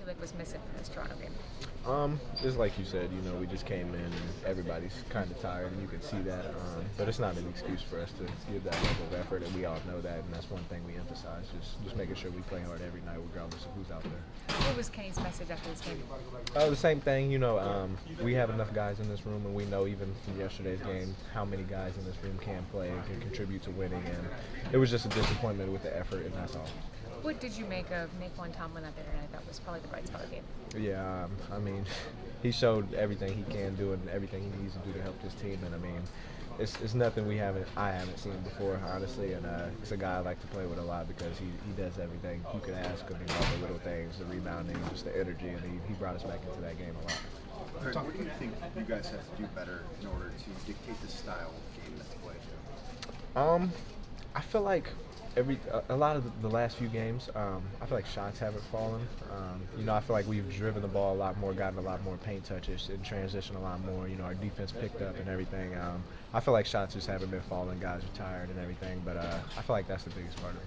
feel like was missing from this Toronto game? Just like you said, we just came in and everybody's kind of tired, and you can see that. But it's not an excuse for us to give that level of effort, and we all know that, and that's one thing we emphasize, just making sure we play hard every night, regardless of who's out there. What was Kenny's message after this game? The same thing, we have enough guys in this room, and we know even from yesterday's game how many guys in this room can play and can contribute to winning, and it was just a disappointment with the effort, and that's all. What did you make of Nae'Qwan Tomlin out there? And I thought was probably the bright spot of the game. Yeah, he showed everything he can do and everything he needs to do to help this team, and it's nothing I haven't seen before, honestly, and it's a guy I like to play with a lot because he does everything you could ask of him, all the little things, the rebounding, just the energy, and he brought us back into that game a lot. What do you think you guys have to do better in order to dictate the style of game that's played? I feel like a lot of the last few games, I feel like shots haven't fallen. I feel like we've driven the ball a lot more, gotten a lot more paint touches, and transition a lot more. Our defense picked up and everything. I feel like shots just haven't been falling. Guys are tired and everything, but I feel like that's the biggest part of it.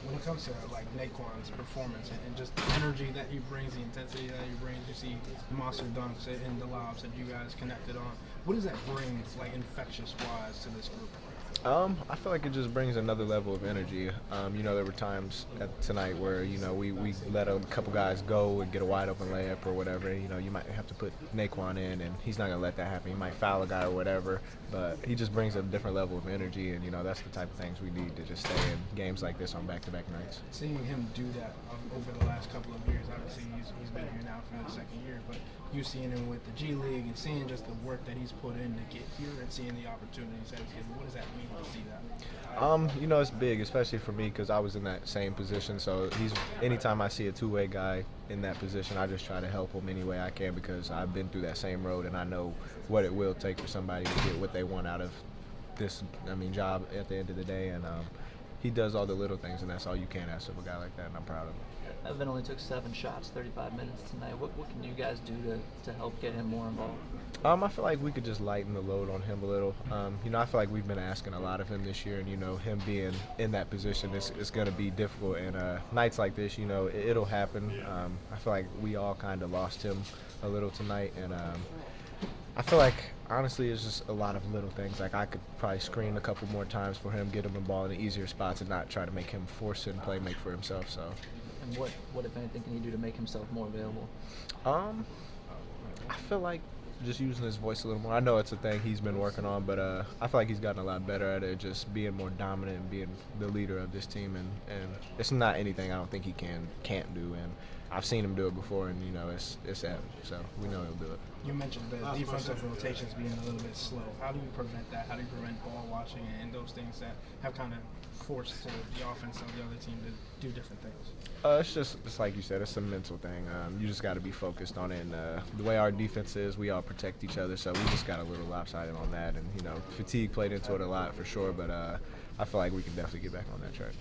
When it comes to like Nae'Qwan's performance and just the energy that he brings, the intensity that he brings, you see the monster dunks and the lobs that you guys connected on. What does that bring, like infectious wise, to this group? I feel like it just brings another level of energy. There were times tonight where, we let a couple guys go and get a wide open layup or whatever. You might have to put Nae'Qwan in, and he's not going to let that happen. He might foul a guy or whatever, but he just brings a different level of energy, and, that's the type of things we need to just stay in games like this on back-to-back nights. Seeing him do that over the last couple of years, obviously he's been here now for the second year, but you seeing him with the G League and seeing just the work that he's put in to get here and seeing the opportunities that he's getting, what does that mean to see that? It's big, especially for me because I was in that same position. So anytime I see a two-way guy in that position, I just try to help him any way I can because I've been through that same road and I know what it will take for somebody to get what they want out of this, job at the end of the day. And he does all the little things, and that's all you can ask of a guy like that, and I'm proud of him. Evan only took 7 shots, 35 minutes tonight. What can you guys do to help get him more involved? I feel like we could just lighten the load on him a little. I feel like we've been asking a lot of him this year, and him being in that position is going to be difficult. And nights like this, it'll happen. I feel like we all kind of lost him a little tonight, and I feel like honestly it's just a lot of little things. Like I could probably screen a couple more times for him, get him the ball in the easier spots, and not try to make him force it and play make for himself. So. And what if anything can he do to make himself more available? I feel like just using his voice a little more. I know it's a thing he's been working on, but I feel like he's gotten a lot better at it, just being more dominant and being the leader of this team. And it's not anything I don't think he can't do. And I've seen him do it before, and it's at him, so we know he'll do it. You mentioned the defensive rotations being a little bit slow. How do you prevent that? How do you prevent ball watching and those things that have kind of forced the offense of the other team to do different things? It's like you said, it's a mental thing. You just got to be focused on it. And the way our defense is, we all protect each other, so we just got a little lopsided on that. And fatigue played into it a lot for sure, but I feel like we can definitely get back on that track.